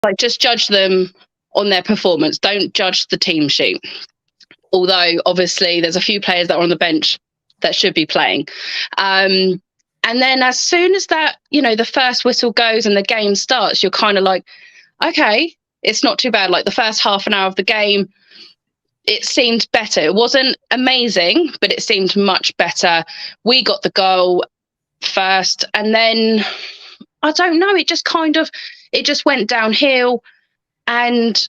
Like, just judge them on their performance. Don't judge the team sheet. Although, obviously, there's a few players that are on the bench that should be playing. And then as soon as that, the first whistle goes and the game starts, you're kind of like, okay, it's not too bad. Like, the first half an hour of the game, it seemed better. It wasn't amazing, but it seemed much better. We got the goal first, and then I don't know, it just went downhill. And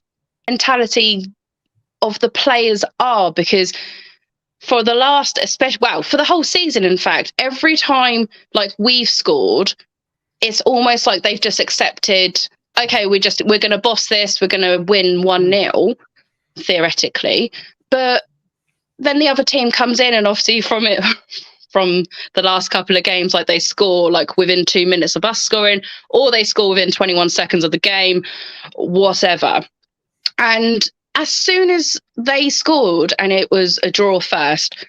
mentality of the players because for the last, for the whole season, in fact, every time like we've scored, it's almost like they've just accepted, okay, we're going to boss this, we're going to win 1-0 theoretically. But then the other team comes in, and obviously from the last couple of games, like they score like within 2 minutes of us scoring, or they score within 21 seconds of the game, whatever. And as soon as they scored and it was a draw first,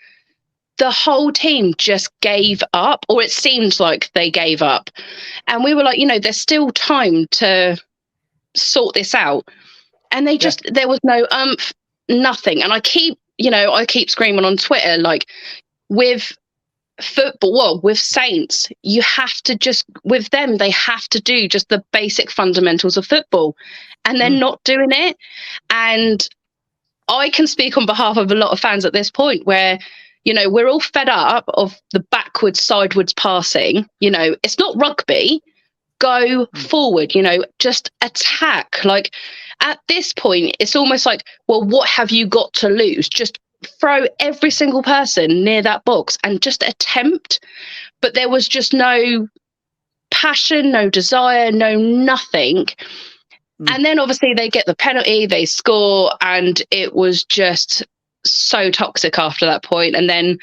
the whole team just gave up, or it seemed like they gave up. And we were like, there's still time to sort this out. And they just, there was no nothing. And I keep screaming on Twitter, like, with football, with Saints, you have to with them, they have to do just the basic fundamentals of football, and they're not doing it. And I can speak on behalf of a lot of fans at this point where, we're all fed up of the backwards, sideways passing. It's not rugby. Go forward, just attack. Like, at this point, it's almost like, well, what have you got to lose? Just throw every single person near that box and just attempt. But there was just no passion, no desire, no nothing. And then obviously they get the penalty, they score, and it was just so toxic after that point. And then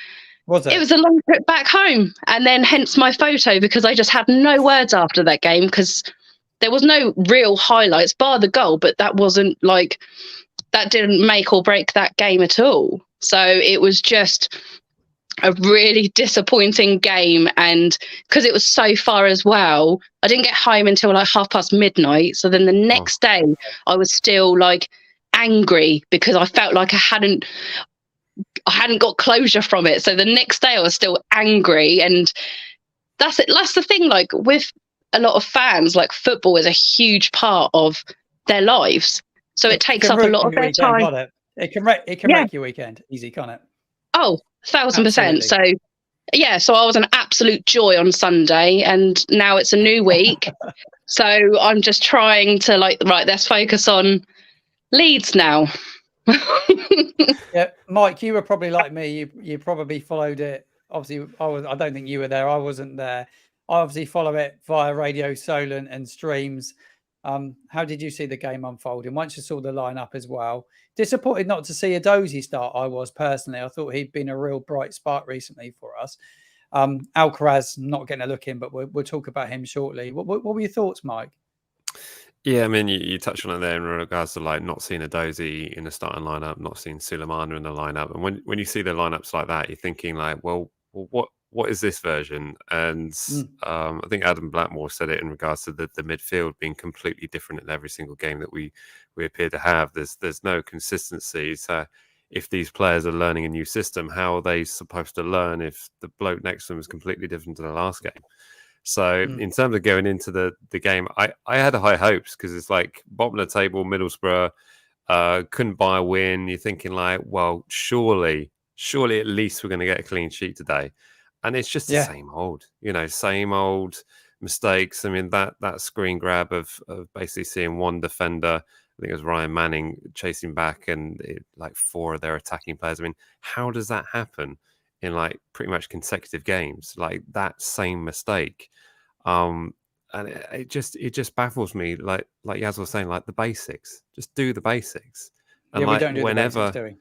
it was a long trip back home, and then hence my photo, because I just had no words after that game, because there was no real highlights bar the goal, but that wasn't like, that didn't make or break that game at all. So it was just a really disappointing game. And because it was so far as well, I didn't get home until like midnight. So then the next day I was still like angry, because I felt like I hadn't got closure from it. So the next day I was still angry. And that's it. That's the thing, like with a lot of fans, like football is a huge part of their lives. So it takes up a lot of their time. It can wreck your weekend easy, can't it? Oh, 1,000%. So yeah, so I was an absolute joy on Sunday, and now it's a new week. So I'm just trying to right, let's focus on Leeds now. Yeah, Mike, you were probably like me. You probably followed it. Obviously, I don't think you were there. I wasn't there. I obviously follow it via Radio Solent and streams. How did you see the game unfolding once you saw the lineup as well? Disappointed not to see a Dozy start. I was personally. I thought he'd been a real bright spark recently for us. Alcaraz not getting a look in, but we'll talk about him shortly. What were your thoughts, Mike? Yeah, I mean, you touched on it there in regards to like not seeing a Dozy in the starting lineup, not seeing Sulemana in the lineup, and when you see the lineups like that, you're thinking like, well, what is this version? And I think Adam Blackmore said it in regards to the midfield being completely different in every single game that we appear to have. There's no consistency. So if these players are learning a new system, how are they supposed to learn if the bloke next to them is completely different to the last game? So in terms of going into the game, I had high hopes, because it's like bottom of the table, Middlesbrough, couldn't buy a win. You're thinking like, well, surely at least we're going to get a clean sheet today. And it's just the same old mistakes. I mean, that screen grab of basically seeing one defender, I think it was Ryan Manning, chasing back, and like four of their attacking players. I mean, how does that happen in like pretty much consecutive games? Like that same mistake. And it just baffles me. Like Yaz was saying, like the basics. Just do the basics. And we don't do whenever, the basics, do we?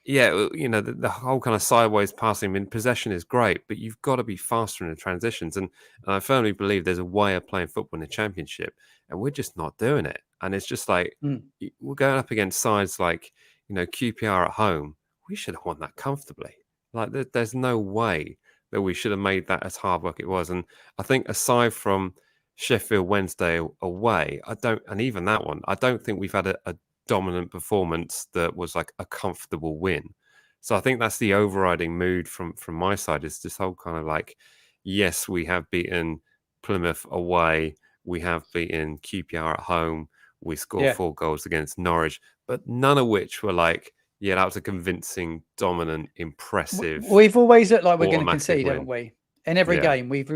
Yeah, the whole kind of sideways passing in possession is great, but you've got to be faster in the transitions. And I firmly believe there's a way of playing football in the Championship, and we're just not doing it. And it's just like we're going up against sides like QPR at home. We should have won that comfortably. Like there's no way that we should have made that as hard work it was. And I think aside from Sheffield Wednesday away, and even that one, I don't think we've had a dominant performance that was like a comfortable win. So I think that's the overriding mood from my side, is this whole kind of like, yes, we have beaten Plymouth away, we have beaten QPR at home, we scored 4 goals against Norwich, but none of which were like, yeah, that was a convincing, dominant, impressive. We've always looked like we're going to concede, haven't we? In every Yeah. game, we've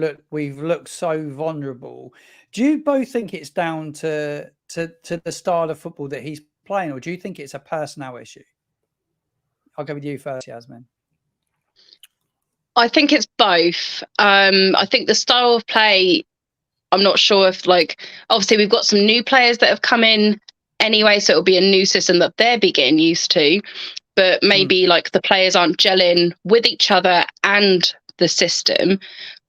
looked so vulnerable. Do you both think it's down to the style of football that he's playing, or do you think it's a personnel issue? I'll go with you first, Yasmin. I think it's both. I think the style of play, I'm not sure if, like, obviously we've got some new players that have come in anyway, so it'll be a new system that they're getting used to. But maybe like the players aren't gelling with each other and the system.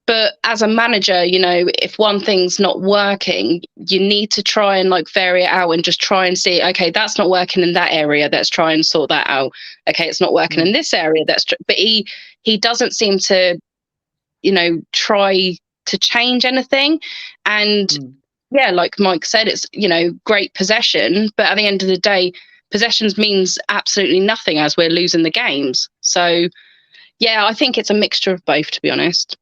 But as a manager, you know, if one thing's not working, you need to try and like vary it out and just try and see, okay, that's not working in that area, let's try and sort that out. Okay, it's not working in this area, but he doesn't seem to, you know, try to change anything. And yeah, like Mike said, it's, you know, great possession, but at the end of the day, possessions means absolutely nothing as we're losing the games. So yeah, I think it's a mixture of both, to be honest.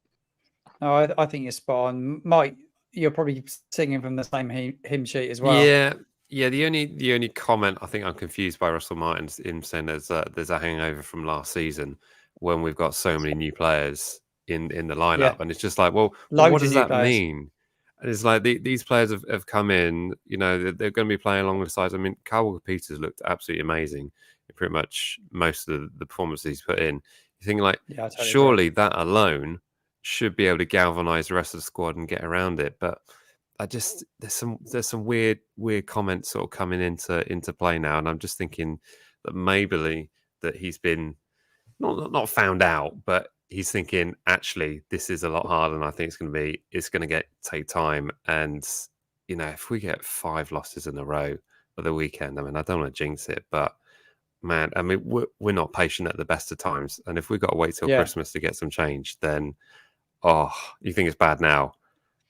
No, I think you're spot on. Mike, you're probably singing from the same hymn sheet as well. Yeah. The only comment I think I'm confused by Russell Martin's in saying there's a hangover from last season when we've got so many new players in the lineup, and it's just like, well, what does that mean? And it's like these players have come in, you know, they're going to be playing along the sides. I mean, Kyle Walker-Peters looked absolutely amazing in pretty much most of the performances he's put in. You think like, totally surely that alone should be able to galvanize the rest of the squad and get around it. But there's some weird comments sort of coming into play now, and I'm just thinking that maybe that he's been not found out, but he's thinking actually this is a lot harder than I think it's going to take time. And you know, if we get 5 losses in a row for the weekend, I mean, I don't want to jinx it, but man, I mean, we're not patient at the best of times, and if we've got to wait till Christmas to get some change, then you think it's bad now?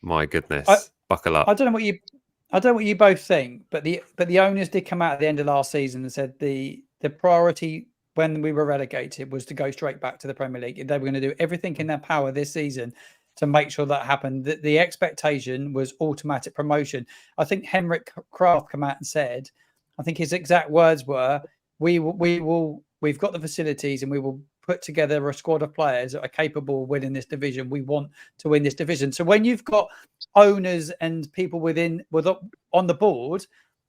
My goodness, buckle up. I don't know what you both think, but the owners did come out at the end of last season and said the priority when we were relegated was to go straight back to the Premier League. They were going to do everything in their power this season to make sure that happened. The expectation was automatic promotion. I think Henrik Kraft came out and said, I think his exact words were, we've got the facilities and we will put together a squad of players that are capable of winning this division. We want to win this division. So when you've got owners and people on the board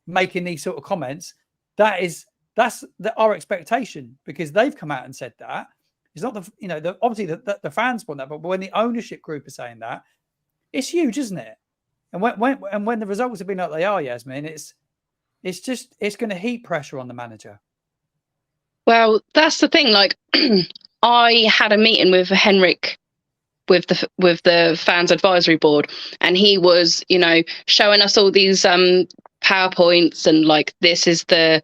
making these sort of comments, that's our expectation, because they've come out and said that. It's not obviously the fans want that, but when the ownership group is saying that, it's huge, isn't it? And when the results have been like they are, Yasmin, it's going to heap pressure on the manager. Well, that's the thing. Like, I had a meeting with Henrik, with the fans advisory board, and he was, you know, showing us all these PowerPoints and like, this is the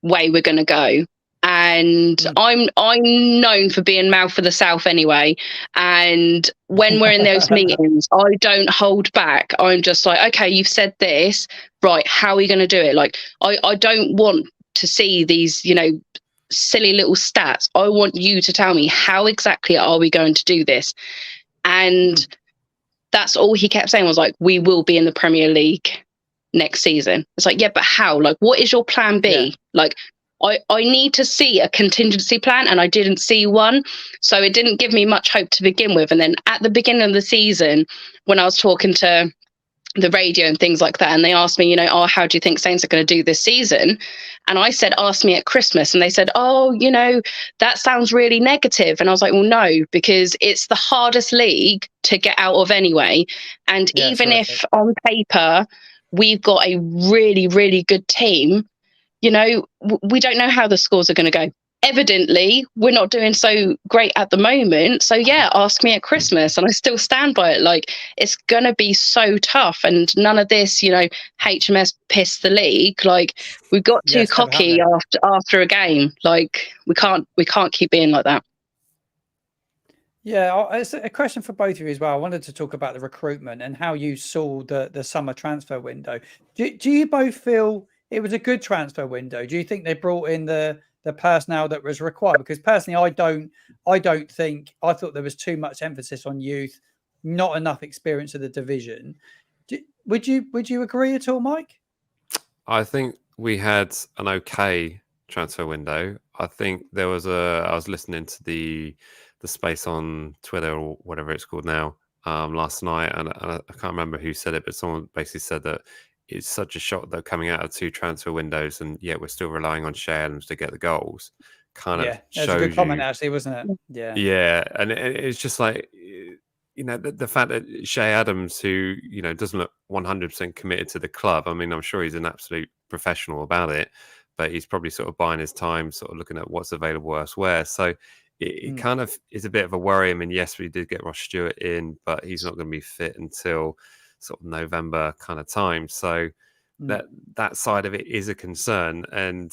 way we're going to go. And I'm known for being mouth for the South anyway. And when we're in those meetings, I don't hold back. I'm just like, okay, you've said this, right? How are you going to do it? Like, I don't want to see these, you know, silly little stats. I want you to tell me how exactly are we going to do this. And that's all he kept saying was like, we will be in the Premier League next season. It's like, yeah, but how? Like, what is your plan B? Yeah. Like, I need to see a contingency plan, and I didn't see one. So it didn't give me much hope to begin with. And then at the beginning of the season, when I was talking to the radio and things like that, and they asked me, you know, how do you think Saints are going to do this season? And I said, ask me at Christmas. And they said, you know, that sounds really negative. And I was like, well, no, because it's the hardest league to get out of anyway. And even if on paper we've got a really, really good team, you know, we don't know how the scores are going to go. Evidently, we're not doing so great at the moment. So yeah, ask me at Christmas. And I still stand by it. Like, it's going to be so tough. And none of this, you know, HMS pissed the league. Like, we got too cocky after a game. Like, we can't keep being like that. Yeah, it's a question for both of you as well. I wanted to talk about the recruitment and how you saw the summer transfer window. Do you both feel it was a good transfer window? Do you think they brought in the personnel that was required? Because personally, I don't think. I thought there was too much emphasis on youth, not enough experience of the division. Would you agree at all, Mike? I think we had an okay transfer window. I think there was I was listening to the space on Twitter or whatever it's called now last night, and I can't remember who said it, but someone basically said that it's such a shock that coming out of 2 transfer windows, and yet we're still relying on Shea Adams to get the goals. Kind of that's shows a good comment, you, actually, wasn't it? yeah, and it's just like, the fact that Shea Adams, who doesn't look 100% committed to the club. I mean, I'm sure he's an absolute professional about it, but he's probably sort of buying his time, sort of looking at what's available elsewhere. So it kind of is a bit of a worry. I mean, yes, we did get Ross Stewart in, but he's not going to be fit until sort of November kind of time. So that side of it is a concern. And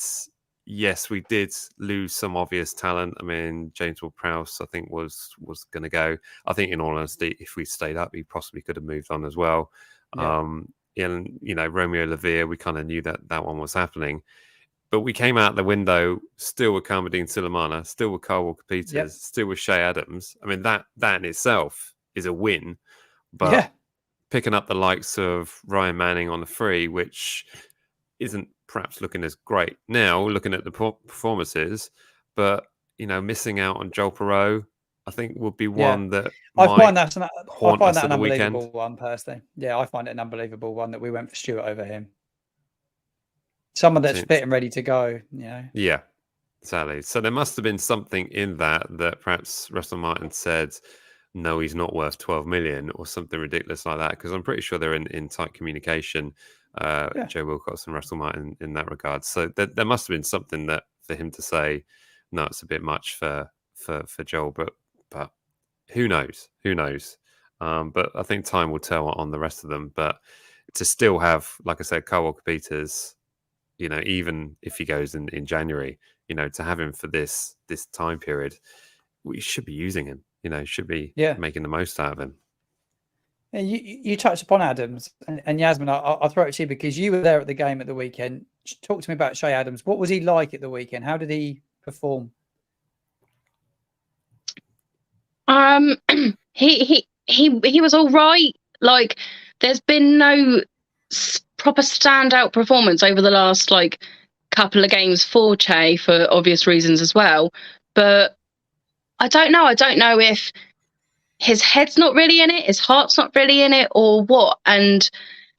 yes, we did lose some obvious talent. I mean, James Ward-Prowse, I think, was going to go. I think, in all honesty, if we stayed up, he possibly could have moved on as well. Yeah. And Romeo Lavia, we kind of knew that one was happening. But we came out the window still with Kalmadine Silamana, still with Kyle Walker-Peters, still with Shea Adams. I mean, that in itself is a win. But picking up the likes of Ryan Manning on the free, which isn't perhaps looking as great now, looking at the performances, but missing out on Joel Perreault, I think would be one that I find that an unbelievable one personally. Yeah, I find it an unbelievable one that we went for Stewart over him. Someone that's fit and ready to go. Yeah, exactly. So there must have been something in that perhaps FootballMartin said, no, he's not worth 12 million or something ridiculous like that, because I'm pretty sure they're in tight communication, Joe Wilcox and FootballMartin in that regard. So there must have been something that for him to say, no, it's a bit much for Joel, but who knows? But I think time will tell on the rest of them. But to still have, like I said, Kyle Walker-Peters, even if he goes in January, to have him for this time period, we should be using him. Should be making the most out of him. And you touched upon Adams and Yasmin. I'll throw it to you because you were there at the game at the weekend. Talk to me about Shea Adams. What was he like at the weekend? How did he perform? He was all right. Like, there's been no proper standout performance over the last couple of games for Che, for obvious reasons as well. But I don't know. I don't know if his head's not really in it, his heart's not really in it, or what. And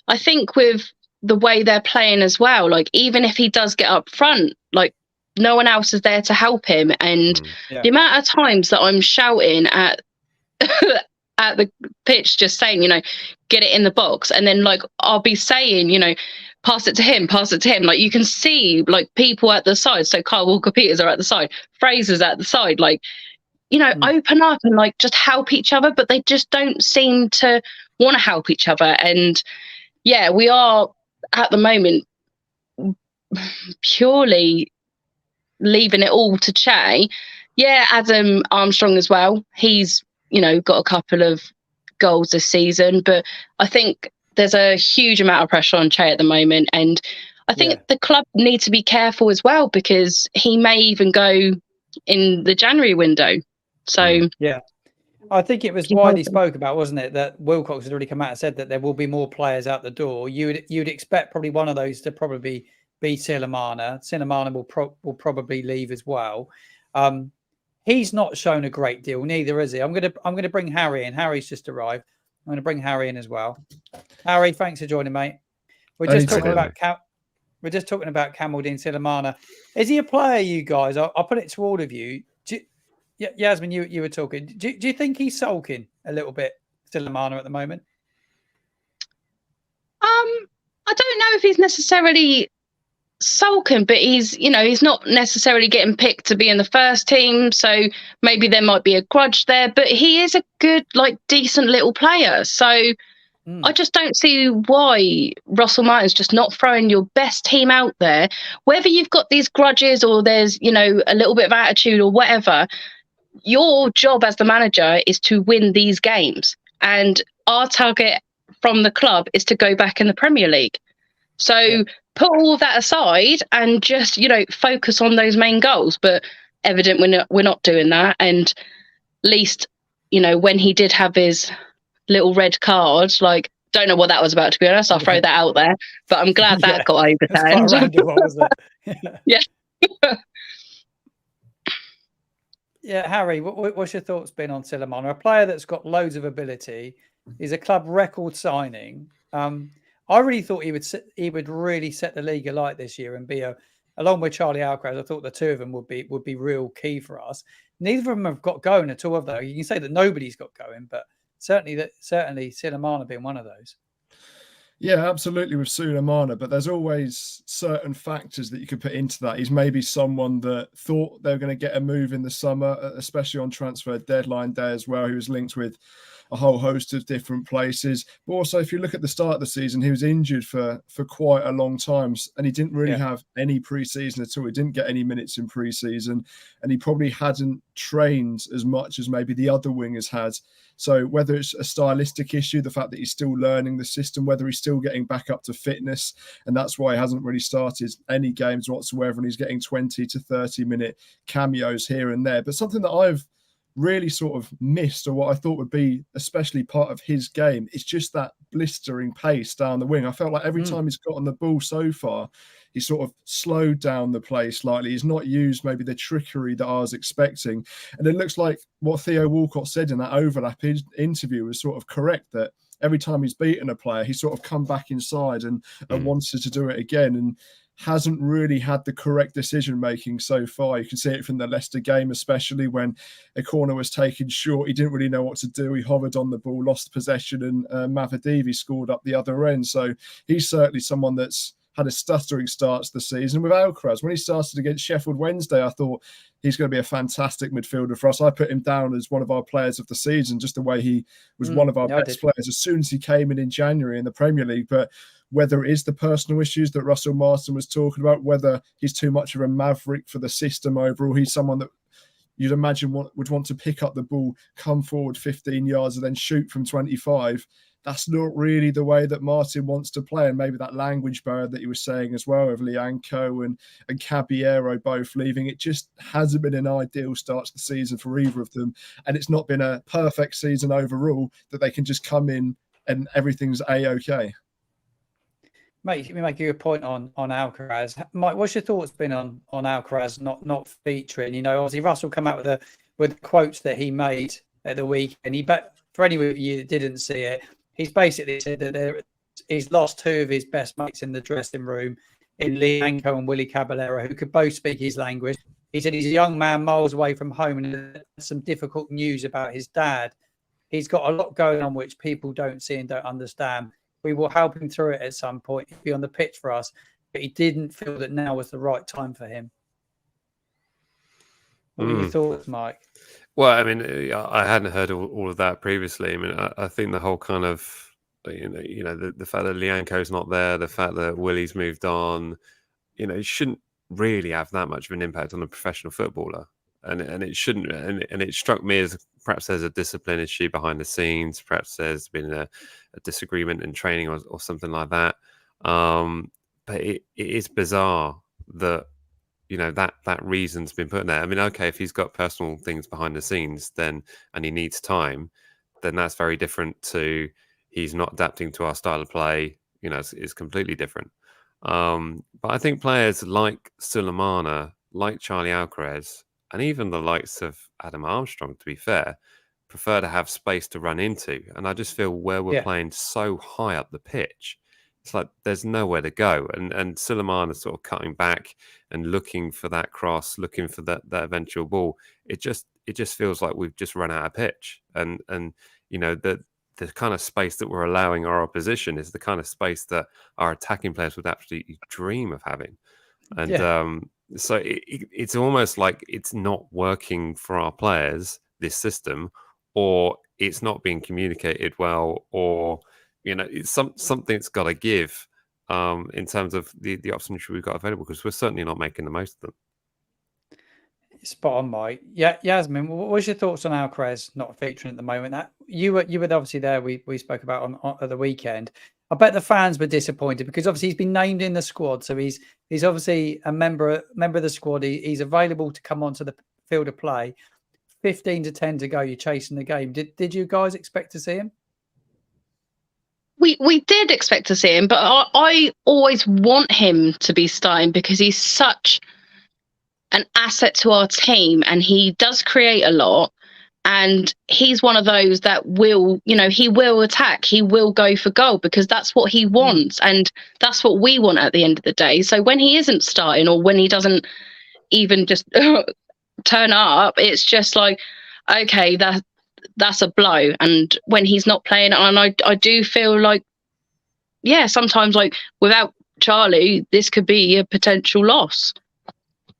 I think with the way they're playing as well, even if he does get up front, no one else is there to help him. And the amount of times that I'm shouting at at the pitch, just saying, get it in the box. And then I'll be saying, pass it to him. You can see people at the side. So Kyle Walker-Peters are at the side, Fraser's at the side, open up and just help each other, but they just don't seem to want to help each other. And yeah, we are at the moment purely leaving it all to Che. Yeah, Adam Armstrong as well. He's, got a couple of goals this season, but I think there's a huge amount of pressure on Che at the moment. And I think the club need to be careful as well, because he may even go in the January window. So I think it was widely spoke about, wasn't it, that Wilcox had already come out and said that there will be more players out the door. You'd expect probably one of those to probably be Silamana. Silamana will probably leave as well. He's not shown a great deal, neither is he. I'm gonna bring Harry in. Harry's just arrived. I'm going to bring Harry in as well. Harry, thanks for joining, mate. We're just talking about Kamaldeen Silamana. Is he a player, you guys? I'll put it to all of you. Yasmin, you were talking. Do you think he's sulking a little bit, Silamana, at the moment? I don't know if he's necessarily sulking, but he's not necessarily getting picked to be in the first team, so maybe there might be a grudge there, but he is a good, decent little player. So I just don't see why FootballMartin's just not throwing your best team out there. Whether you've got these grudges or there's, a little bit of attitude or whatever, your job as the manager is to win these games. And our target from the club is to go back in the Premier League. So put all that aside and just, focus on those main goals. But evident we're not doing that. And at least, when he did have his little red card, don't know what that was about, to be honest. I'll throw that out there. But I'm glad that got overturned. That's quite a roundabout, wasn't it? Yeah. Yeah, Harry, what's your thoughts been on Silamana? A player that's got loads of ability. He's a club record signing. I really thought he would really set the league alight this year and be along with Charlie Alcaraz. I thought the two of them would be real key for us. Neither of them have got going at all, though. You can say that nobody's got going, but certainly Silamana being one of those. Yeah, absolutely with Sulemana, but there's always certain factors that you could put into that. He's maybe someone that thought they were going to get a move in the summer, especially on transfer deadline day as well. He was linked with a whole host of different places. But also, if you look at the start of the season, he was injured for quite a long time, and he didn't really have any pre-season at all. He didn't get any minutes in pre-season, and he probably hadn't trained as much as maybe the other wingers had. So whether it's a stylistic issue, the fact that he's still learning the system, whether he's still getting back up to fitness, and that's why he hasn't really started any games whatsoever, and he's getting 20 to 30-minute cameos here and there. But something that I've really sort of missed, or what I thought would be especially part of his game, is just that blistering pace down the wing. I felt like every time he's got on the ball so far, he's sort of slowed down the play slightly. He's not used maybe the trickery that I was expecting. And it looks like what Theo Walcott said in that overlap interview was sort of correct, that every time he's beaten a player, he's sort of come back inside and wanted to do it again, and hasn't really had the correct decision-making so far. You can see it from the Leicester game, especially when a corner was taken short. He didn't really know what to do. He hovered on the ball, lost possession, and Mavadivi scored up the other end. So he's certainly someone that's had a stuttering start to the season. With Alcaraz, when he started against Sheffield Wednesday, I thought he's going to be a fantastic midfielder for us. I put him down as one of our players of the season, just the way he was one of our best players as soon as he came in January in the Premier League. But whether it is the personal issues that Russell Martin was talking about, whether he's too much of a maverick for the system overall, he's someone that you'd imagine would want to pick up the ball, come forward 15 yards and then shoot from 25. That's not really the way that Martin wants to play. And maybe that language barrier that he was saying as well, of Lianco and Caballero both leaving, it just hasn't been an ideal start to the season for either of them. And it's not been a perfect season overall that they can just come in and everything's A-OK. Mate, let me make you a point on Alcaraz. Mike, what's your thoughts been on Alcaraz not featuring? Obviously Russell come out with the quotes that he made at the weekend. For any of you that didn't see it, he's basically said that he's lost two of his best mates in the dressing room, in Lianco and Willie Caballero, who could both speak his language. He said he's a young man miles away from home and some difficult news about his dad. He's got a lot going on which people don't see and don't understand. We will help him through it at some point. He'll be on the pitch for us, but he didn't feel that now was the right time for him. What were your thoughts, Mike? Well, I mean, I hadn't heard all of that previously. I mean, I think the whole kind of, the fact that Lianco's not there, the fact that Willie's moved on, it shouldn't really have that much of an impact on a professional footballer. And it shouldn't. And it struck me as perhaps there's a discipline issue behind the scenes. Perhaps there's been a disagreement in training or something like that. But it is bizarre that, that reason's been put in there. I mean, okay, if he's got personal things behind the scenes, and he needs time, then that's very different to he's not adapting to our style of play. It's completely different. But I think players like Sulemana, like Charlie Alcaraz, and even the likes of Adam Armstrong, to be fair, prefer to have space to run into. And I just feel where we're playing so high up the pitch, it's like there's nowhere to go. And Suleiman is sort of cutting back and looking for that cross, looking for that eventual ball. It just feels like we've just run out of pitch. And the kind of space that we're allowing our opposition is the kind of space that our attacking players would absolutely dream of having. And so it's almost like it's not working for our players, this system, or it's not being communicated well, or it's something's got to give in terms of the options we've got available, because we're certainly not making the most of them. Spot on, Mike. Yeah, Yasmin, what's your thoughts on Alcaraz not featuring at the moment? That you were obviously there. We spoke about on at the weekend. I bet the fans were disappointed because obviously he's been named in the squad, so he's obviously a member of the squad. He's available to come onto the field of play. 15-10 to go. You're chasing the game. Did you guys expect to see him? We did expect to see him, but I always want him to be starting because he's such an asset to our team and he does create a lot. And he's one of those that will, he will attack. He will go for goal because that's what he wants. And that's what we want at the end of the day. So when he isn't starting or when he doesn't even just turn up, it's just like, okay, that's a blow. And when he's not playing, and I do feel like, yeah, sometimes like without Charlie, this could be a potential loss.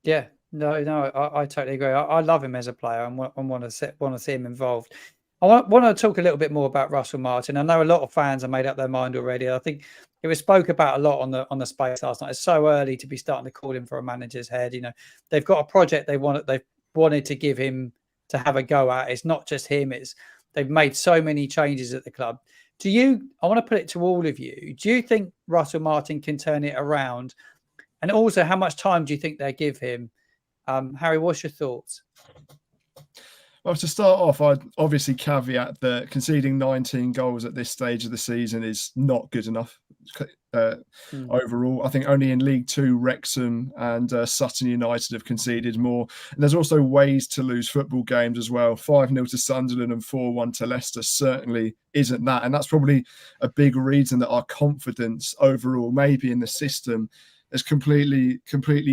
Yeah. No, I totally agree. I love him as a player and want to see him involved. I want to talk a little bit more about Russell Martin. I know a lot of fans have made up their mind already. I think it was spoke about a lot on the space last night. It's so early to be starting to call him for a manager's head. They've got a project they've wanted to give him to have a go at. It's not just him. They've made so many changes at the club. I want to put it to all of you. Do you think Russell Martin can turn it around? And also, how much time do you think they give him? Harry, what's your thoughts? Well, to start off, I'd obviously caveat that conceding 19 goals at this stage of the season is not good enough overall. I think only in League Two, Wrexham and Sutton United have conceded more. And there's also ways to lose football games as well. 5-0 to Sunderland and 4-1 to Leicester certainly isn't that. And that's probably a big reason that our confidence overall, maybe in the system, has completely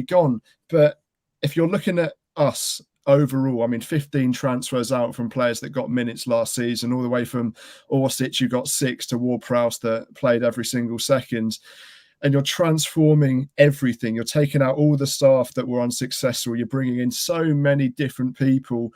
gone. But if you're looking at us overall, 15 transfers out from players that got minutes last season, all the way from Orsic, who got 6, to Ward-Prowse that played every single second. And you're transforming everything. You're taking out all the staff that were unsuccessful. You're bringing in so many different people.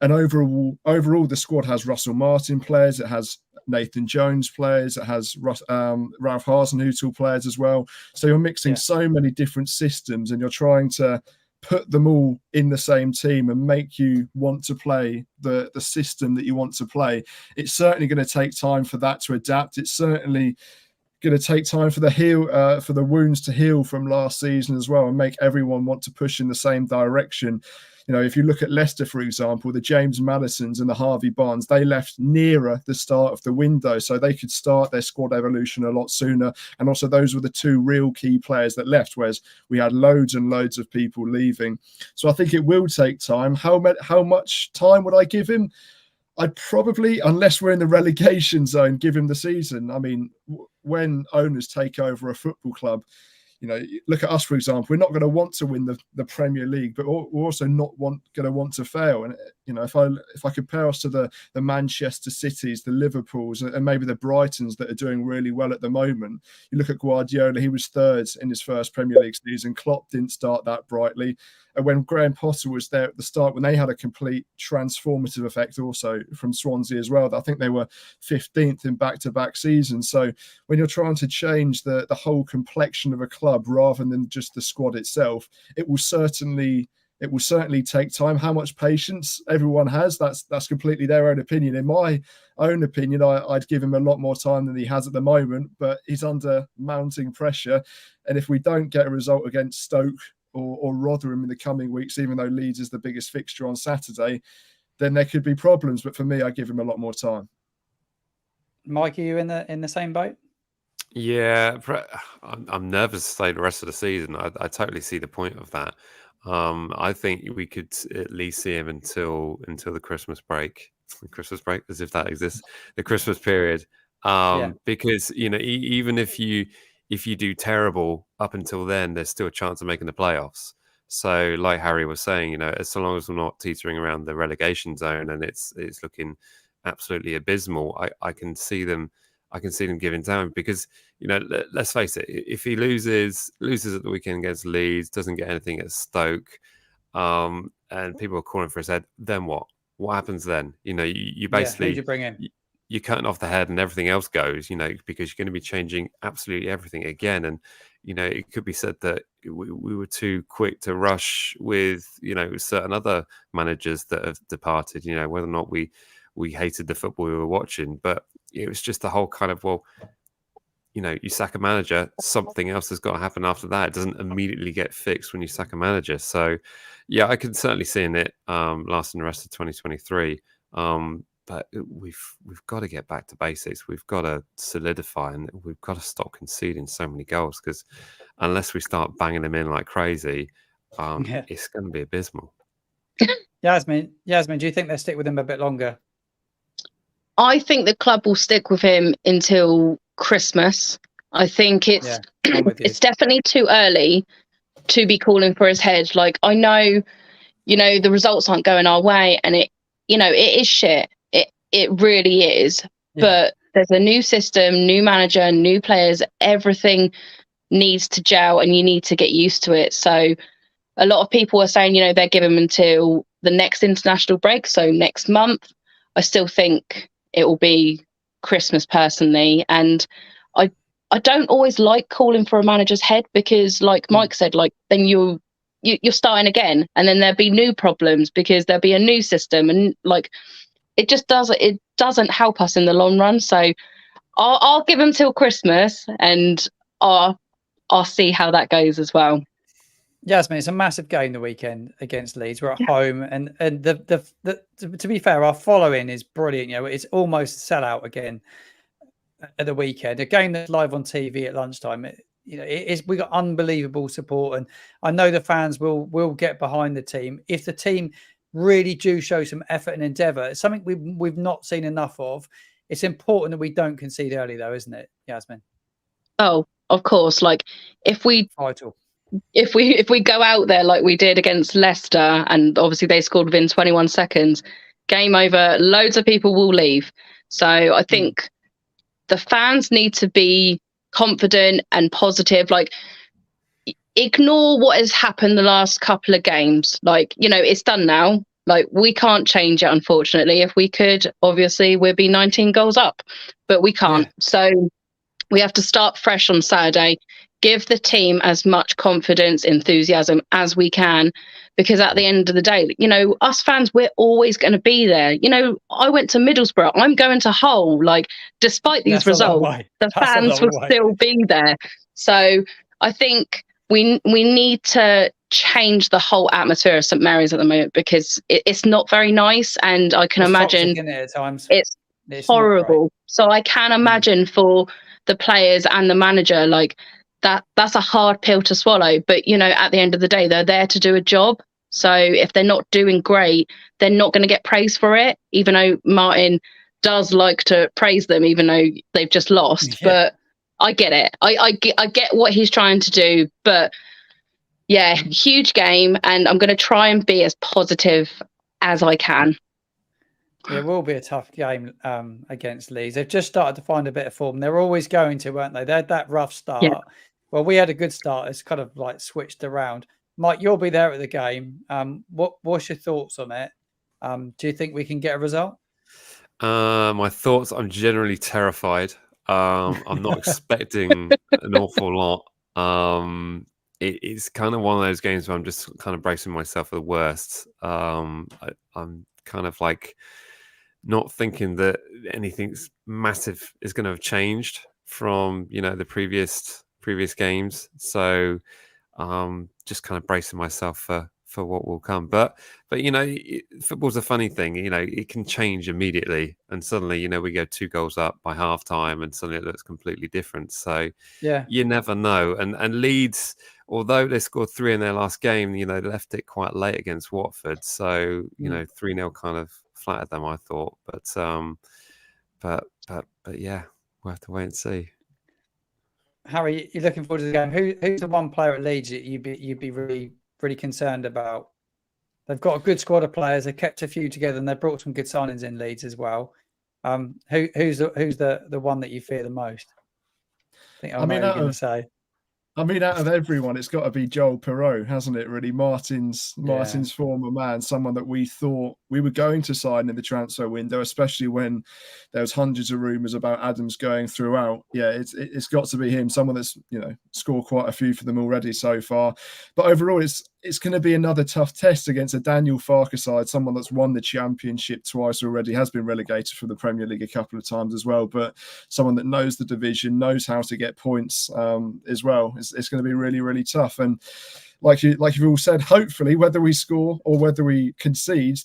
And overall, the squad has Russell Martin players. It has Nathan Jones players. It has Ralph Hasenhüttl players as well. So you're mixing so many different systems and you're trying to put them all in the same team and make you want to play the system that you want to play. It's certainly going to take time for that to adapt. It's certainly going to take time for the wounds to heal from last season as well and make everyone want to push in the same direction. If you look at Leicester, for example, the James Madisons and the Harvey Barnes, they left nearer the start of the window, so they could start their squad evolution a lot sooner. And also those were the two real key players that left, whereas we had loads and loads of people leaving. So I think it will take time. How much time would I give him? I'd probably, unless we're in the relegation zone, give him the season. When owners take over a football club, look at us, for example. We're not going to want to win the Premier League, but we're also not going to want to fail. And if I compare us to the Manchester Cities, the Liverpools, and maybe the Brightons that are doing really well at the moment, you look at Guardiola. He was third in his first Premier League season. Klopp didn't start that brightly. And when Graham Potter was there at the start, when they had a complete transformative effect also from Swansea as well, I think they were 15th in back-to-back seasons. So when you're trying to change the whole complexion of a club rather than just the squad itself, it will certainly take time. How much patience everyone has, that's completely their own opinion. In my own opinion, I'd give him a lot more time than he has at the moment, but he's under mounting pressure. And if we don't get a result against Stoke or Rotherham in the coming weeks, even though Leeds is the biggest fixture on Saturday, then there could be problems. But for me, I give him a lot more time. Mike, are you in the same boat? Yeah, I'm nervous to say the rest of the season. I totally see the point of that. I think we could at least see him until the Christmas break. Christmas break, as if that exists. The Christmas period, because even if you do terrible up until then, there's still a chance of making the playoffs. So, like Harry was saying, as long as we're not teetering around the relegation zone and it's looking absolutely abysmal, I can see them giving time because let's face it, if he loses at the weekend against Leeds, doesn't get anything at Stoke, and people are calling for his head, then what happens then? You basically who'd you bring in? You're cutting off the head and everything else goes, because you're going to be changing absolutely everything again. And it could be said that we were too quick to rush with, certain other managers that have departed, whether or not we hated the football we were watching. But it was just the whole kind of, well, you sack a manager, something else has got to happen after that. It doesn't immediately get fixed when you sack a manager. So, yeah, I can certainly see it lasting the rest of 2023. But we've got to get back to basics. We've got to solidify, and we've got to stop conceding so many goals, because unless we start banging them in like crazy, it's going to be abysmal. Yasmin, do you think they'll stick with him a bit longer? I think the club will stick with him until Christmas. I think it's it's definitely too early to be calling for his head. Like, I know, the results aren't going our way, and it is shit. It really is. Yeah. But there's a new system, new manager, new players. Everything needs to gel, and you need to get used to it. So a lot of people are saying, they're giving him until the next international break, so next month. I still think it will be Christmas, personally. And I don't always like calling for a manager's head, because, like Mike said, like, then you're starting again, and then there'll be new problems because there'll be a new system, and like, it doesn't help us in the long run. So I'll give him till Christmas, and I'll see how that goes as well. Yasmin, it's a massive game the weekend against Leeds. We're at home, and to be fair, our following is brilliant. It's almost a sellout again at the weekend. A game that's live on TV at lunchtime. We got unbelievable support, and I know the fans will get behind the team if the team really do show some effort and endeavour. It's something we've not seen enough of. It's important that we don't concede early, though, isn't it, Yasmin? Oh, of course. Like, if we go out there like we did against Leicester, and obviously they scored within 21 seconds, game over, loads of people will leave. So I think the fans need to be confident and positive. Like, ignore what has happened the last couple of games. Like, it's done now. Like, we can't change it, unfortunately. If we could, obviously we'd be 19 goals up, but we can't. Yeah. So we have to start fresh on Saturday, give the team as much confidence, enthusiasm as we can, because at the end of the day, us fans, we're always going to be there. I went to Middlesbrough, I'm going to Hull. Like, despite these results, the fans will still be there. So I think we need to change the whole atmosphere of St Mary's at the moment, because it's not very nice, and I can imagine at times. It's horrible. So I can imagine for the players and the manager, like, that's a hard pill to swallow. But at the end of the day, they're there to do a job. So if they're not doing great, they're not going to get praise for it, even though Martin does like to praise them, even though they've just lost. Yeah. But I get it. I get what he's trying to do. But yeah, huge game, and I'm going to try and be as positive as I can. It will be a tough game against Leeds. They've just started to find a bit of form. They're always going to, weren't they? They had that rough start. Yeah. Well, we had a good start. It's kind of like switched around. Mike, you'll be there at the game. What's your thoughts on it? Do you think we can get a result? My thoughts, I'm generally terrified. I'm not expecting an awful lot. It's kind of one of those games where I'm just kind of bracing myself for the worst. I'm kind of like not thinking that anything's massive is going to have changed from the previous games. So just kind of bracing myself for what will come. But football's a funny thing. It can change immediately, and suddenly we go 2 goals up by half time, and suddenly it looks completely different. So yeah, you never know. And Leeds, although they scored 3 in their last game, they left it quite late against Watford. So 3-0 kind of flattered them, I thought. But yeah, we'll have to wait and see. Harry, you're looking forward to the game. Who's the one player at Leeds that you'd be really concerned about? They've got a good squad of players. They kept a few together, and they brought some good signings in Leeds as well. Who's the one that you fear the most? I think I know what you're going to say. I mean, out of everyone, it's got to be Joel Perreault, hasn't it? Really, Martin's former man, someone that we thought we were going to sign in the transfer window, especially when there was hundreds of rumours about Adams going throughout. Yeah, it's got to be him, someone that's, you know, scored quite a few for them already so far. But overall, it's going to be another tough test against a Daniel Farke side, someone that's won the Championship twice already, has been relegated from the Premier League a couple of times as well, but someone that knows the division, knows how to get points as well. It's going to be really, really tough. And like you've all said, hopefully, whether we score or whether we concede,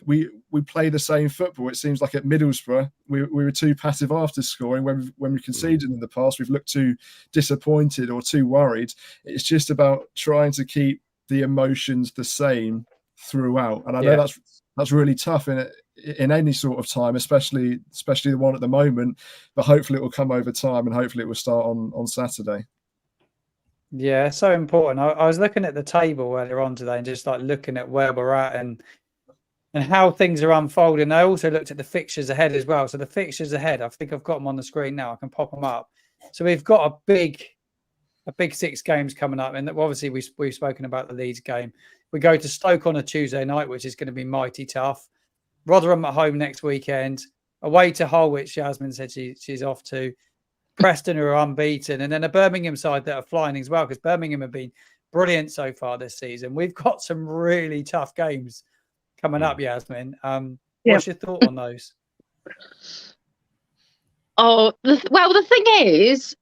we play the same football. It seems like at Middlesbrough, we were too passive after scoring. When we conceded in the past, we've looked too disappointed or too worried. It's just about trying to keep the emotions the same throughout. And I know that's really tough in any sort of time, especially the one at the moment. But hopefully it will come over time, and hopefully it will start on Saturday. Yeah, so important. I was looking at the table earlier on today and just like looking at where we're at and how things are unfolding. I also looked at the fixtures ahead as well. So the fixtures ahead, I think I've got them on the screen now. I can pop them up. So we've got a big 6 games coming up, and obviously we've spoken about the Leeds game. We go to Stoke on a Tuesday night, which is going to be mighty tough. Rotherham at home next weekend. Away to Hull, which Yasmin said she's off to. Preston, who are unbeaten, and then a Birmingham side that are flying as well, because Birmingham have been brilliant so far this season. We've got some really tough games coming up, Yasmin. What's your thought on those? Oh, well, the thing is,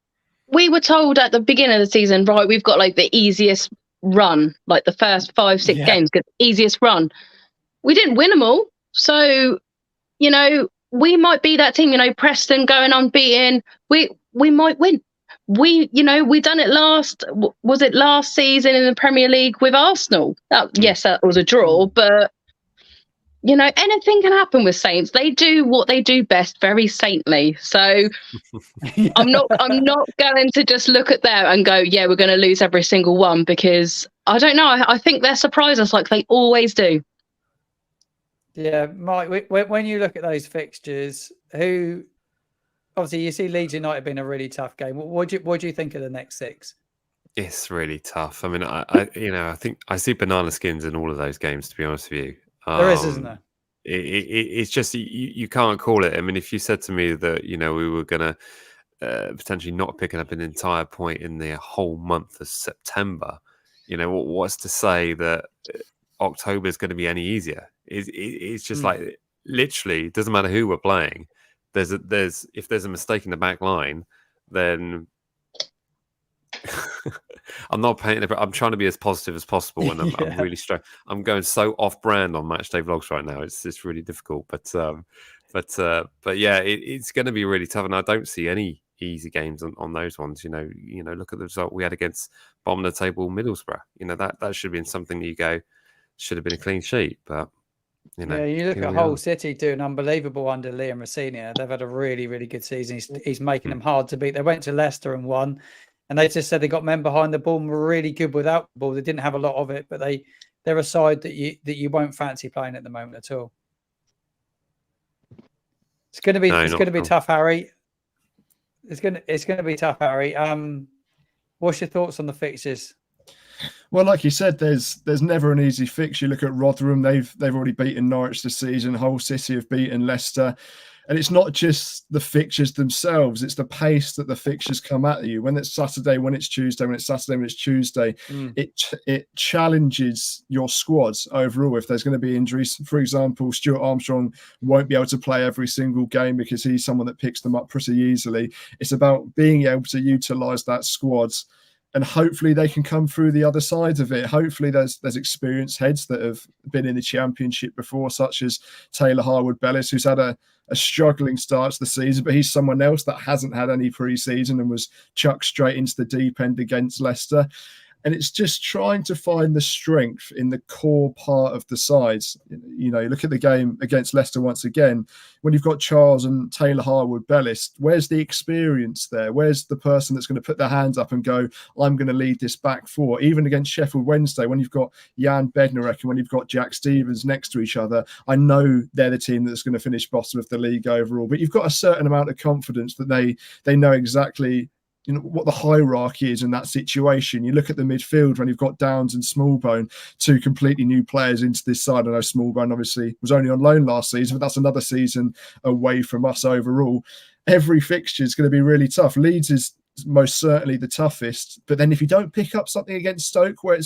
we were told at the beginning of the season, right, we've got like the easiest run, like the first 5-6 games, good easiest run. We didn't win them all. So, you know, we might be that team, you know, Preston going unbeaten. We might win. We done it was it last season in the Premier League with Arsenal? Yes, that was a draw, but you know, anything can happen with Saints. They do what they do best, very saintly. So I'm not going to just look at them and go, yeah, we're going to lose every single one, because I don't know. I think they'll surprise us like they always do. Yeah, Mike, when you look at those fixtures, obviously you see Leeds United being a really tough game. What do you think of the next 6? It's really tough. I mean, I think I see banana skins in all of those games, to be honest with you. There is, isn't there? It's just you can't call it. I mean, if you said to me that, you know, we were going to potentially not picking up an entire point in the whole month of September, you know, what's to say that October is going to be any easier? It's just like, literally, it doesn't matter who we're playing. If there's a mistake in the back line, then I'm not painting. I'm trying to be as positive as possible, and I'm really struck. I'm going so off brand on Matchday Vlogs right now. It's really difficult, but yeah, it's going to be really tough, and I don't see any easy games on those ones. You know, look at the result we had against bottom of the table Middlesbrough. You know, that should have been something that you go should have been a clean sheet, but. You know, you look at Hull City doing unbelievable under Liam Rossini. They've had a really, really good season. He's making them hard to beat. They went to Leicester and won, and they just said they got men behind the ball and were really good without the ball. They didn't have a lot of it, but they're a side that you won't fancy playing at the moment at all. It's going to be tough, Harry. It's going to be tough, Harry. What's your thoughts on the fixtures? Well, like you said, there's never an easy fix. You look at Rotherham; they've already beaten Norwich this season. Hull City have beaten Leicester, and it's not just the fixtures themselves; it's the pace that the fixtures come at you. When it's Saturday, when it's Tuesday, when it's Saturday, when it's Tuesday, it challenges your squads overall. If there's going to be injuries, for example, Stuart Armstrong won't be able to play every single game because he's someone that picks them up pretty easily. It's about being able to utilise that squad. And hopefully they can come through the other side of it. Hopefully there's experienced heads that have been in the Championship before, such as Taylor Harwood-Bellis, who's had a struggling start to the season, but he's someone else that hasn't had any pre-season and was chucked straight into the deep end against Leicester. And it's just trying to find the strength in the core part of the sides. You know, you look at the game against Leicester once again, when you've got Charles and Taylor Harwood-Bellis, where's the experience there? Where's the person that's going to put their hands up and go, I'm going to lead this back four? Even against Sheffield Wednesday, when you've got Jan Bednarek and when you've got Jack Stevens next to each other, I know they're the team that's going to finish bottom of the league overall. But you've got a certain amount of confidence that they know exactly what the hierarchy is in that situation. You look at the midfield when you've got Downs and Smallbone, two completely new players into this side. I know Smallbone obviously was only on loan last season, but that's another season away from us overall. Every fixture is going to be really tough. Leeds is most certainly the toughest, but then if you don't pick up something against Stoke, where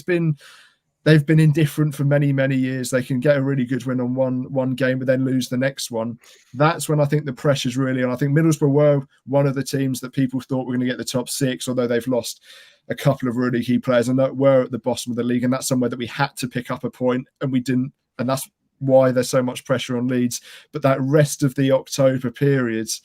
they've been indifferent for many, many years. They can get a really good win on one game, but then lose the next one. That's when I think the pressure's really on. I think Middlesbrough were one of the teams that people thought were going to get the top 6, although they've lost a couple of really key players and were at the bottom of the league. And that's somewhere that we had to pick up a point, and we didn't. And that's why there's so much pressure on Leeds. But that rest of the October periods,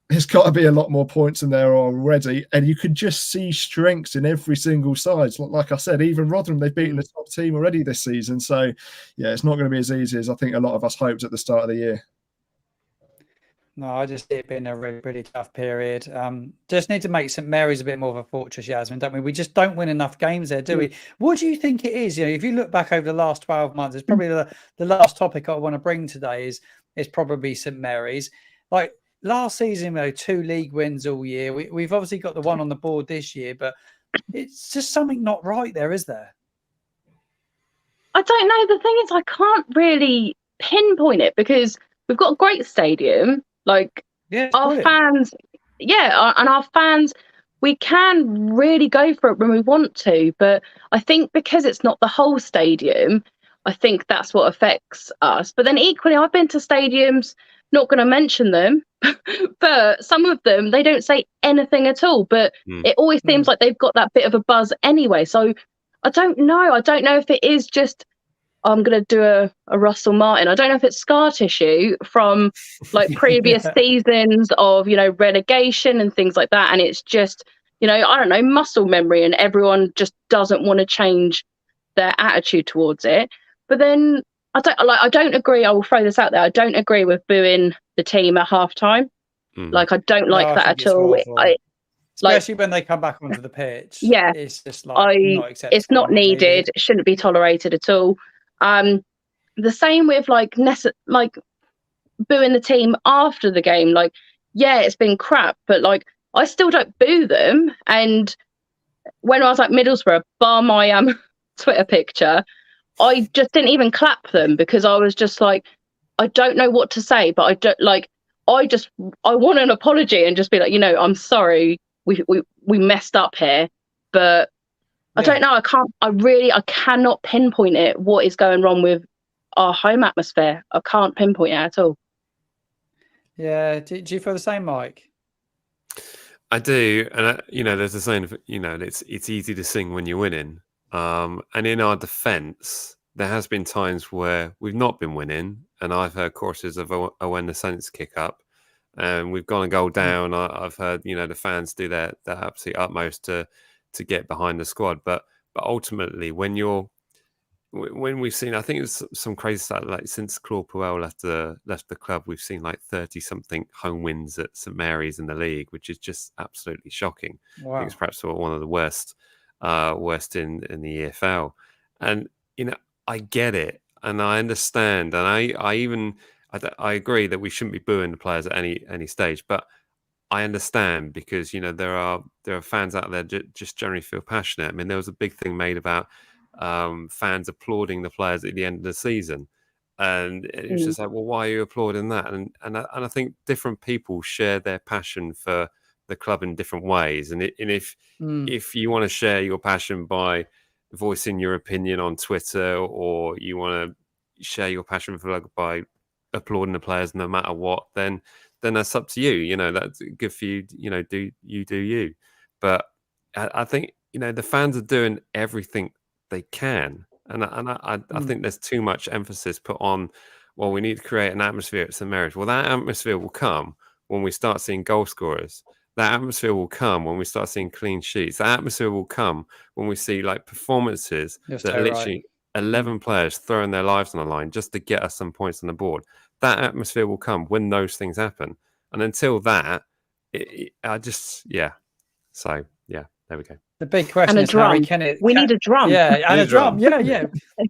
there's got to be a lot more points in there already. And you can just see strengths in every single side. Like I said, even Rotherham, they've beaten the top team already this season. So, yeah, it's not going to be as easy as I think a lot of us hoped at the start of the year. No, I just see it being a really, really tough period. Just need to make St Mary's a bit more of a fortress, Yasmin, don't we? We just don't win enough games there, do we? What do you think it is? If you look back over the last 12 months, it's probably the last topic I want to bring today is probably St Mary's. Like, last season, 2 league wins all year. We've obviously got the one on the board this year, but it's just something not right there, is there? I don't know. The thing is, I can't really pinpoint it because we've got a great stadium. Like, our fans, and our fans, we can really go for it when we want to. But I think because it's not the whole stadium, I think that's what affects us. But then equally, I've been to stadiums, not going to mention them, but some of them, they don't say anything at all. But it always seems like they've got that bit of a buzz anyway. So I don't know. I don't know if it is just, I'm going to do a Russell Martin. I don't know if it's scar tissue from like previous seasons of, relegation and things like that. And it's just, I don't know, muscle memory, and everyone just doesn't want to change their attitude towards it. But then I don't agree. I will throw this out there. I don't agree with booing the team at halftime. Like, I don't like that at all. Especially when they come back onto the pitch. Yeah, it's just like not acceptable. It's not needed. It shouldn't be tolerated at all. The same with like booing the team after the game. Like, yeah, it's been crap, but like I still don't boo them. And when I was at Middlesbrough, bar my Twitter picture, I just didn't even clap them because I was just like, I don't know what to say, but I don't like. I want an apology and just be like, I'm sorry, we messed up here, but I don't know. I cannot pinpoint it. What is going wrong with our home atmosphere? I can't pinpoint it at all. Yeah. Do you feel the same, Mike? I do. And, there's a saying, it's easy to sing when you're winning. And in our defence, there has been times where we've not been winning. And I've heard choruses of when the Saints kick up and we've gone a goal down. I've heard, the fans do their absolute utmost to get behind the squad. But ultimately, when we've seen, I think it's some crazy stat, like since Claude Puel left the club, we've seen like 30 something home wins at St Mary's in the league, which is just absolutely shocking. Wow. I think it's perhaps one of the worst in the EFL. And I get it and I understand, and I agree that we shouldn't be booing the players at any stage, but I understand because there are fans out there just generally feel passionate. I mean, there was a big thing made about fans applauding the players at the end of the season, and it was just like, well, why are you applauding that? And I think different people share their passion for the club in different ways, and if you want to share your passion by voicing your opinion on Twitter, or you want to share your passion by applauding the players no matter what, then that's up to you. That's good for you. Do you. But I think the fans are doing everything they can, and I think there's too much emphasis put on, well, we need to create an atmosphere at St Mary's. Well, that atmosphere will come when we start seeing goal scorers. That atmosphere will come when we start seeing clean sheets. That atmosphere will come when we see like performances that are literally 11 players throwing their lives on the line just to get us some points on the board. That atmosphere will come when those things happen. And until that, So, yeah, there we go. The big question And a is, Harry, drum. We need a drum. Yeah, and Need a a drum. drum. Yeah.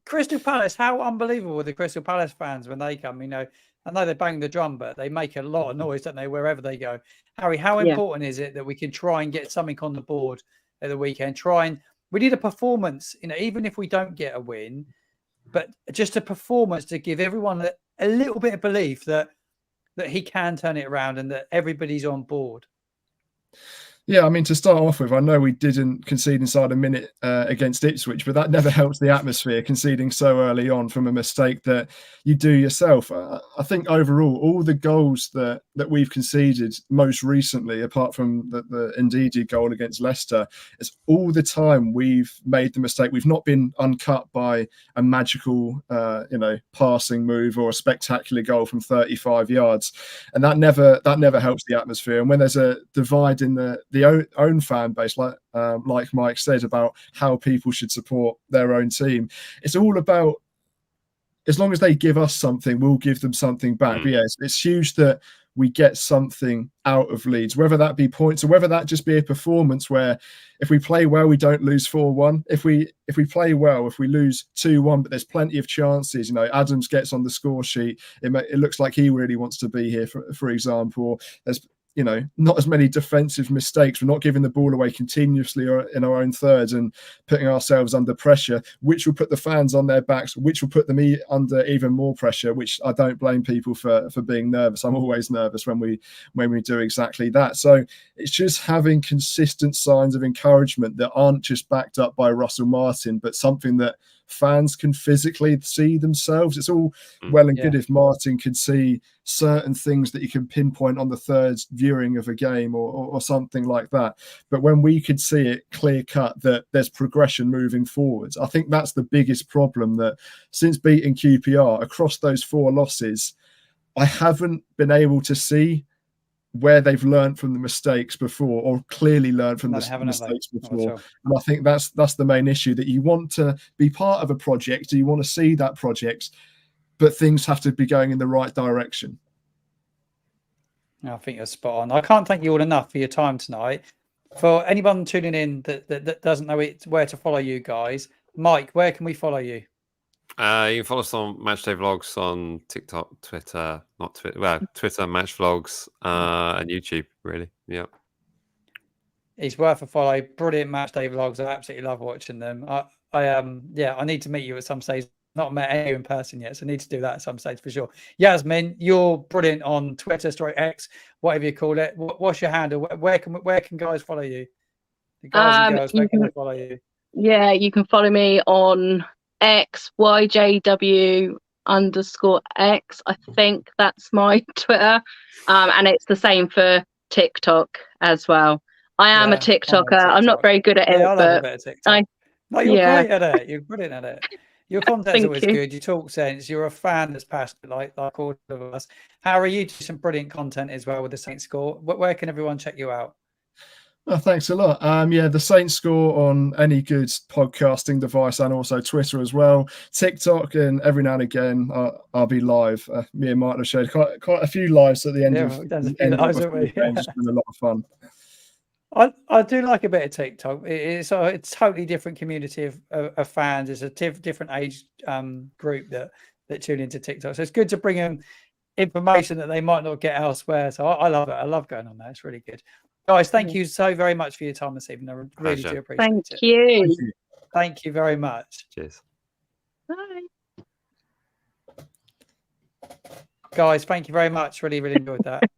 Crystal Palace, how unbelievable were the Crystal Palace fans when they come? I know they bang the drum, but they make a lot of noise, don't they, wherever they go? Harry, how Yeah. important is it that we can try and get something on the board at the weekend? We need a performance, even if we don't get a win, but just a performance to give everyone a little bit of belief that he can turn it around and that everybody's on board. Yeah, I mean, to start off with, I know we didn't concede inside a minute against Ipswich, but that never helps the atmosphere, conceding so early on from a mistake that you do yourself. I think overall, all the goals that we've conceded most recently, apart from the Ndidi goal against Leicester, it's all the time we've made the mistake. We've not been uncut by a magical, passing move or a spectacular goal from 35 yards, and that never helps the atmosphere. And when there's a divide in the own fan base, like Mike said, about how people should support their own team, it's all about, as long as they give us something, we'll give them something back. But yeah, it's huge that we get something out of Leeds, whether that be points or whether that just be a performance where if we play well, we don't lose 4-1. If we play well, if we lose 2-1, but there's plenty of chances, Adams gets on the score sheet, it looks like he really wants to be here, for example. There's not as many defensive mistakes. We're not giving the ball away continuously or in our own thirds and putting ourselves under pressure, which will put the fans on their backs, which will put them under even more pressure, which I don't blame people for being nervous. I'm always nervous when we do exactly that. So it's just having consistent signs of encouragement that aren't just backed up by Russell Martin, but something that fans can physically see themselves. It's all well and good if Martin could see certain things that you can pinpoint on the third viewing of a game or something like that. But when we could see it clear cut that there's progression moving forwards, I think that's the biggest problem, that since beating QPR across those 4 losses, I haven't been able to see where they've learned from the mistakes before, or clearly learned from the mistakes before. And I think that's the main issue, that you want to be part of a project, you want to see that project, but things have to be going in the right direction. I think you're spot on. I can't thank you all enough for your time tonight. For anyone tuning in that doesn't know where to follow you guys, Mike, where can we follow you? You can follow us on Matchday Vlogs on TikTok, Twitter, Twitter, Match Vlogs, and YouTube, really. Yeah. It's worth a follow. Brilliant Matchday Vlogs. I absolutely love watching them. I need to meet you at some stage. Not met you in person yet, so I need to do that at some stage for sure. Yasmin, you're brilliant on Twitter, X, whatever you call it. What's your handle? Where can guys follow you? The guys and girls, where can they follow you? Yeah, you can follow me on X, YJW_X. I think that's my Twitter. And it's the same for TikTok as well. I am a TikToker. I'm not very good at it, I love a bit of TikTok. You're great at it. You're brilliant at it. Your content's always good. You talk sense. You're a fan that's passionate, like all of us. Harry, you do some brilliant content as well with the Saints Score. Where can everyone check you out? Oh, thanks a lot. The Saints Score on any good podcasting device, and also Twitter as well, TikTok, and every now and again I'll be live. Me and Martin have shared quite a few lives at the end of the game. It's been a lot of fun. I do like a bit of TikTok. It's a totally different community of fans. It's a different age group that tune into TikTok. So it's good to bring them information that they might not get elsewhere. So I love it. I love going on there. It's really good. Guys, thank you so very much for your time this evening. I really do appreciate it. Thank you. Thank you very much. Cheers. Bye. Guys, thank you very much. Really, really enjoyed that.